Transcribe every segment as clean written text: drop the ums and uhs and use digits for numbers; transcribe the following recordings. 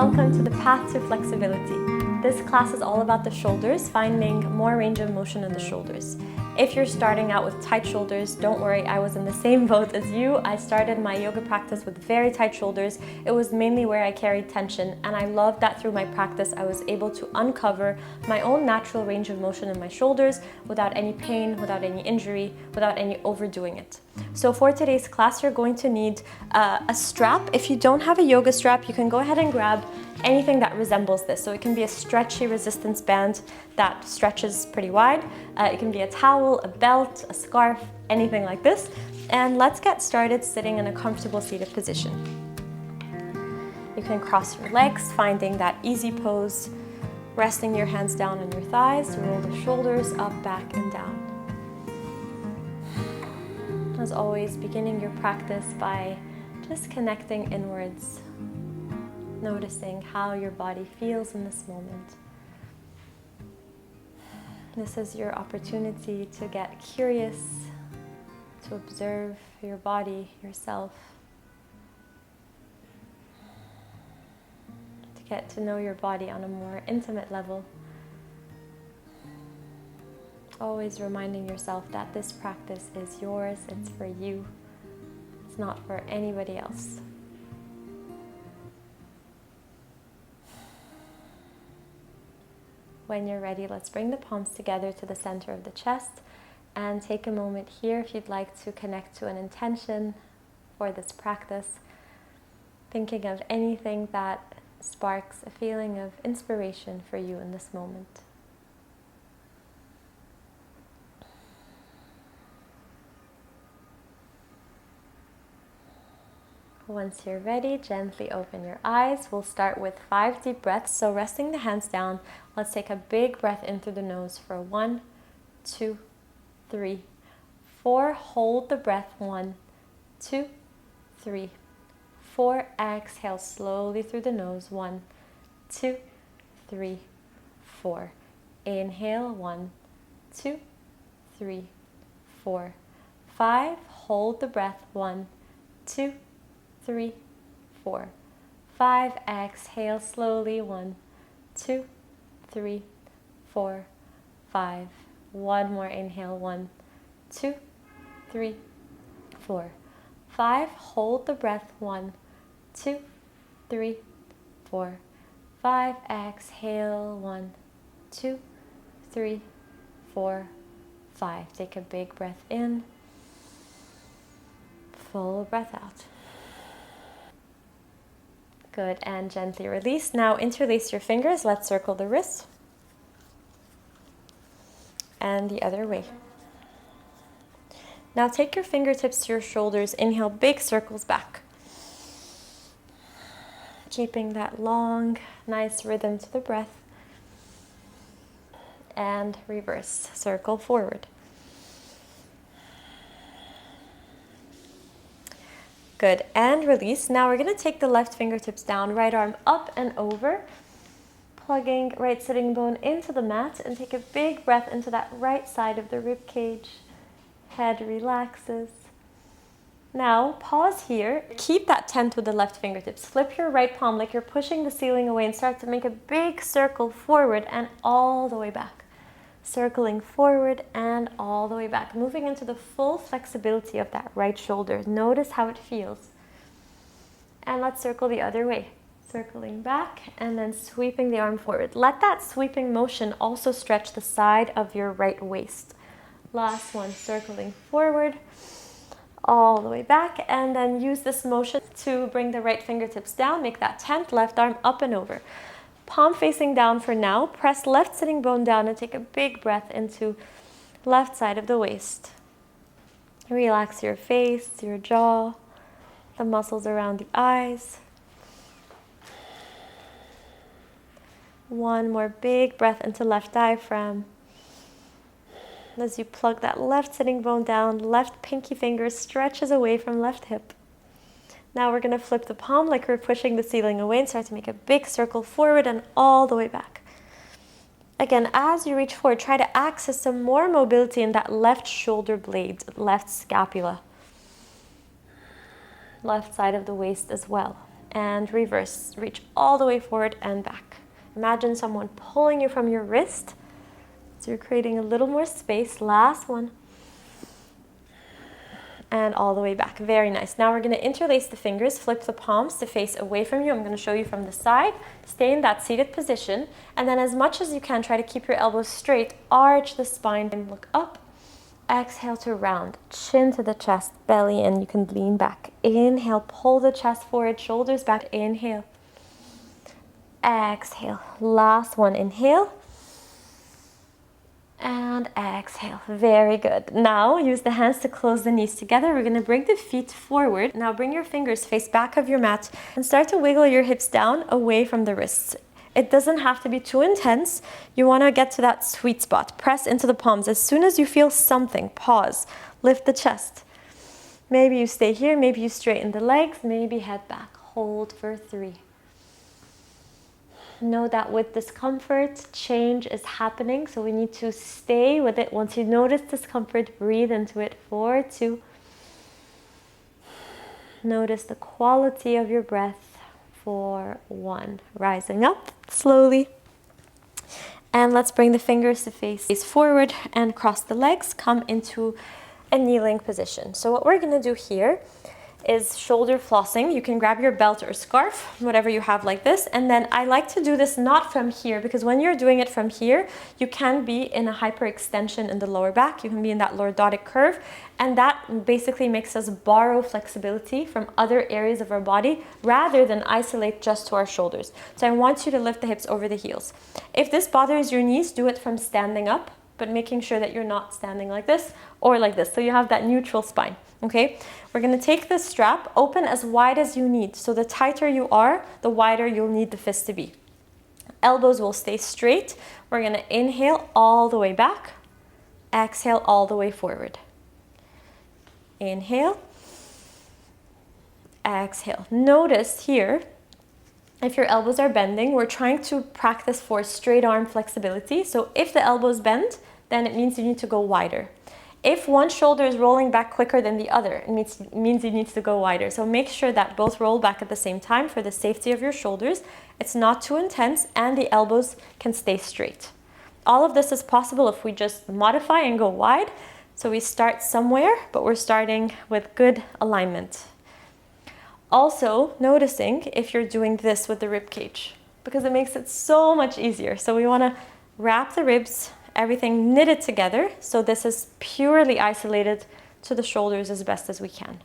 welcome to the Path to Flexibility. This class is all about the shoulders, finding more range of motion in the shoulders. If you're starting out with tight shoulders, don't worry, I was in the same boat as you. I started my yoga practice with very tight shoulders. It was mainly where I carried tension, and I loved that through my practice I was able to uncover my own natural range of motion in my shoulders without any pain, without any injury, without any overdoing it. So for today's class, you're going to need a strap. If you don't have a yoga strap, you can go ahead and grab anything that resembles this. So it can be a stretchy resistance band that stretches pretty wide. It can be a towel, a belt, a scarf, anything like this. And let's get started sitting in a comfortable seated position. You can cross your legs, finding that easy pose, resting your hands down on your thighs, roll the shoulders up, back, and down. As always, beginning your practice by just connecting inwards, noticing how your body feels in this moment. This is your opportunity to get curious, to observe your body, yourself, to get to know your body on a more intimate level. Always reminding yourself that this practice is yours, it's for you, it's not for anybody else. When you're ready, let's bring the palms together to the center of the chest and take a moment here if you'd like to connect to an intention for this practice, thinking of anything that sparks a feeling of inspiration for you in this moment. Once you're ready, gently open your eyes. We'll start with 5 deep breaths. So resting the hands down, let's take a big breath in through the nose for 1, 2, 3, 4. Hold the breath. 1, 2, 3, 4. Exhale slowly through the nose. 1, 2, 3, 4. Inhale. 1, 2, 3, 4, 5. Hold the breath. 1, 2, 3, 4, 5. Exhale slowly. 1, 2, 3, 4, 5. One more inhale. 1, 2, 3, 4, 5. Hold the breath. 1, 2, 3, 4, 5. Exhale. 1, 2, 3, 4, 5. Take a big breath in. Full breath out. Good, and gently release. Now interlace your fingers. Let's circle the wrists. And the other way. Now take your fingertips to your shoulders. Inhale, big circles back. Keeping that long, nice rhythm to the breath. And reverse, circle forward. Good, and release. Now we're going to take the left fingertips down, right arm up and over, plugging right sitting bone into the mat, and take a big breath into that right side of the rib cage. Head relaxes. Now pause here. Keep that tent with the left fingertips. Flip your right palm like you're pushing the ceiling away and start to make a big circle forward and all the way back. Circling forward and all the way back, moving into the full flexibility of that right shoulder. Notice how it feels. And let's circle the other way. Circling back and then sweeping the arm forward. Let that sweeping motion also stretch the side of your right waist. Last one, circling forward, all the way back, and then use this motion to bring the right fingertips down. Make that tent, left arm up and over. Palm facing down for now. Press left sitting bone down and take a big breath into left side of the waist. Relax your face, your jaw, the muscles around the eyes. One more big breath into left diaphragm. As you plug that left sitting bone down, left pinky finger stretches away from left hip. Now we're going to flip the palm like we're pushing the ceiling away and start to make a big circle forward and all the way back. Again, as you reach forward, try to access some more mobility in that left shoulder blade, left scapula, left side of the waist as well. and reverse. Reach all the way forward and back. Imagine someone pulling you from your wrist. So you're creating a little more space. Last one. And all the way back. Very nice. Now we're going to interlace the fingers, flip the palms to face away from you. I'm going to show you from the side. Stay in that seated position. And then as much as you can, try to keep your elbows straight. Arch the spine and look up. Exhale to round. Chin to the chest, belly, and you can lean back. Inhale, pull the chest forward, shoulders back. Inhale. Exhale. Last one. Inhale. And exhale. Very good. Now use the hands to close the knees together. We're going to bring the feet forward. Now bring your fingers face back of your mat and start to wiggle your hips down away from the wrists. It doesn't have to be too intense. You want to get to that sweet spot. Press into the palms. As soon as you feel something, pause. Lift the chest. Maybe you stay here. Maybe you straighten the legs. Maybe head back. Hold for 3. Know that with discomfort, change is happening, so we need to stay with it. Once you notice discomfort, breathe into it. 4, 2. Notice the quality of your breath. 4, 1. Rising up slowly. And let's bring the fingers to face forward and cross the legs. Come into a kneeling position. So what we're going to do here is shoulder flossing. You can grab your belt or scarf, whatever you have like this. And then I like to do this not from here, because when you're doing it from here, you can be in a hyperextension in the lower back. You can be in that lordotic curve. And that basically makes us borrow flexibility from other areas of our body rather than isolate just to our shoulders. So I want you to lift the hips over the heels. If this bothers your knees, do it from standing up, but making sure that you're not standing like this or like this. So you have that neutral spine. Okay, we're going to take the strap, open as wide as you need. So the tighter you are, the wider you'll need the fist to be. Elbows will stay straight. We're going to inhale all the way back. Exhale all the way forward. Inhale. Exhale. Notice here, if your elbows are bending, we're trying to practice for straight arm flexibility. So if the elbows bend, then it means you need to go wider. If one shoulder is rolling back quicker than the other, it means you need to go wider. So make sure that both roll back at the same time for the safety of your shoulders. It's not too intense and the elbows can stay straight. All of this is possible if we just modify and go wide. So we start somewhere, but we're starting with good alignment. Also noticing if you're doing this with the rib cage, because it makes it so much easier. So we want to wrap the ribs, everything knitted together, so this is purely isolated to the shoulders as best as we can.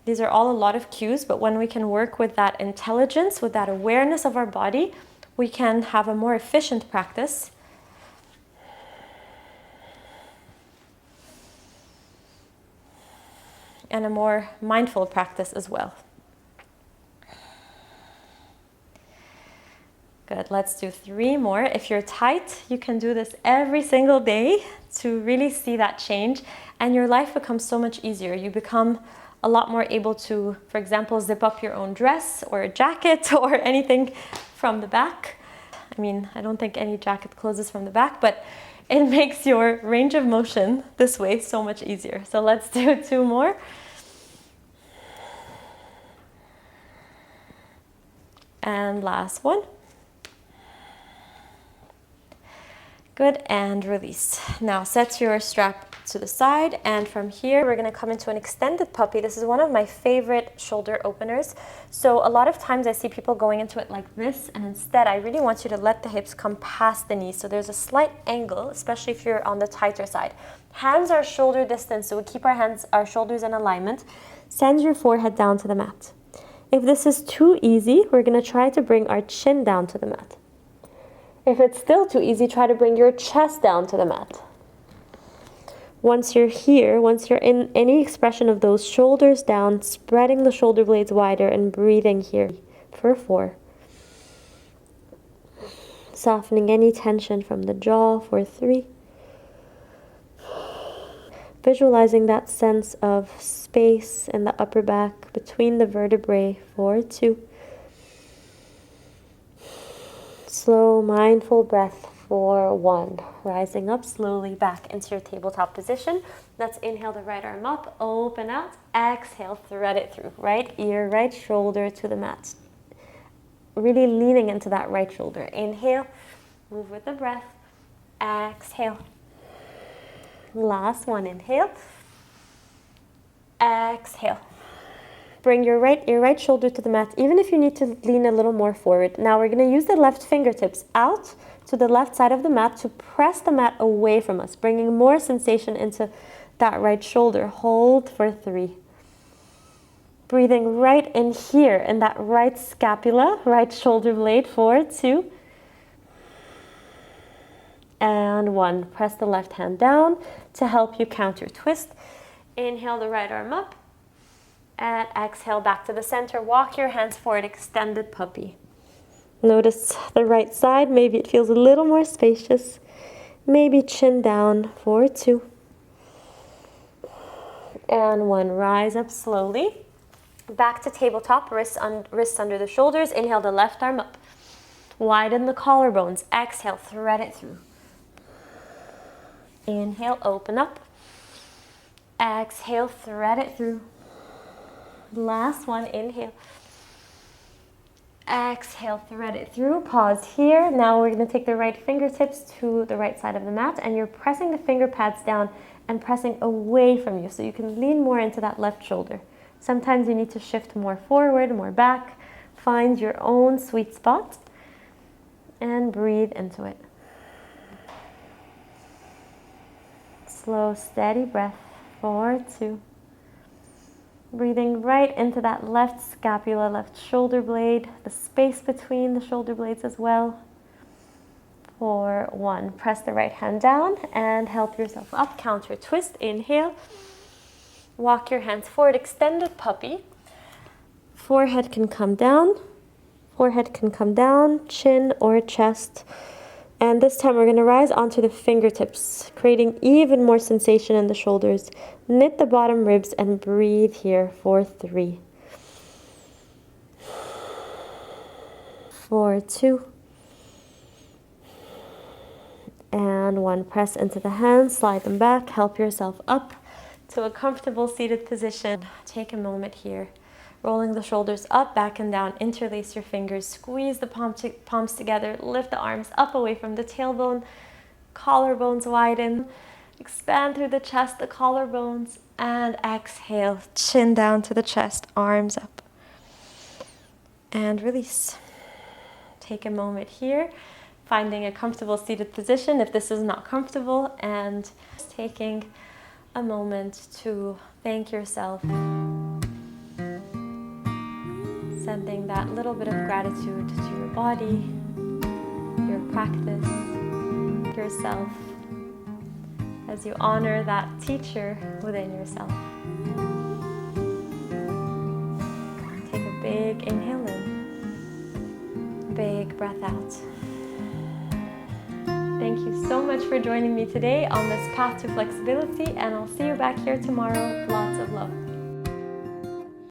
These are all a lot of cues, but when we can work with that intelligence, with that awareness of our body, we can have a more efficient practice. And a more mindful practice as well. Good, let's do 3 more. If you're tight, you can do this every single day to really see that change, and your life becomes so much easier. You become a lot more able to, for example, zip up your own dress or a jacket or anything from the back. I mean, I don't think any jacket closes from the back, but it makes your range of motion this way so much easier. So let's do 2 more. And last one. Good, and release. Now set your strap to the side, and from here we're going to come into an extended puppy. This is one of my favorite shoulder openers. So a lot of times I see people going into it like this, and instead I really want you to let the hips come past the knees. So there's a slight angle, especially if you're on the tighter side. Hands are shoulder distance, so we keep our shoulders in alignment. Send your forehead down to the mat. If this is too easy, we're going to try to bring our chin down to the mat. If it's still too easy, try to bring your chest down to the mat. Once you're here, once you're in any expression of those shoulders down, spreading the shoulder blades wider and breathing here for 4. Softening any tension from the jaw for 3. Visualizing that sense of space in the upper back between the vertebrae for 2. Slow, mindful breath for 1. Rising up slowly back into your tabletop position. Let's inhale the right arm up, open out. Exhale, thread it through. Right ear, right shoulder to the mat. Really leaning into that right shoulder. Inhale, move with the breath. Exhale. Last one, inhale. Exhale. Bring your right shoulder to the mat, even if you need to lean a little more forward. Now we're going to use the left fingertips out to the left side of the mat to press the mat away from us, bringing more sensation into that right shoulder. Hold for 3. Breathing right in here in that right scapula, right shoulder blade for 2. And 1. Press the left hand down to help you counter twist. Inhale the right arm up. And exhale back to the center. Walk your hands forward, extended puppy. Notice the right side. Maybe it feels a little more spacious. Maybe chin down for 2. And 1. Rise up slowly. Back to tabletop, wrists under the shoulders. Inhale the left arm up. Widen the collarbones. Exhale, thread it through. Inhale, open up. Exhale, thread it through. Last one, inhale. Exhale, thread it through. Pause here. Now we're going to take the right fingertips to the right side of the mat, and you're pressing the finger pads down and pressing away from you so you can lean more into that left shoulder. Sometimes you need to shift more forward, more back. Find your own sweet spot and breathe into it. Slow, steady breath for 2. Breathing right into that left scapula, left shoulder blade, the space between the shoulder blades as well. For 1. Press the right hand down and help yourself up. Counter twist. Inhale. Walk your hands forward, extended puppy. Forehead can come down. Forehead can come down, chin or chest. And this time we're going to rise onto the fingertips, creating even more sensation in the shoulders. Knit the bottom ribs and breathe here for 3. For 2. And 1. Press into the hands, slide them back, help yourself up to a comfortable seated position. Take a moment here. Rolling the shoulders up, back and down. Interlace your fingers. Squeeze the palms together. Lift the arms up away from the tailbone. Collarbones widen. Expand through the chest, the collarbones. And exhale. Chin down to the chest. Arms up. And release. Take a moment here. Finding a comfortable seated position if this is not comfortable. And taking a moment to thank yourself. Sending that little bit of gratitude to your body, your practice, yourself, as you honor that teacher within yourself. Take a big inhale in, big breath out. Thank you so much for joining me today on this path to flexibility, and I'll see you back here tomorrow. Lots of love.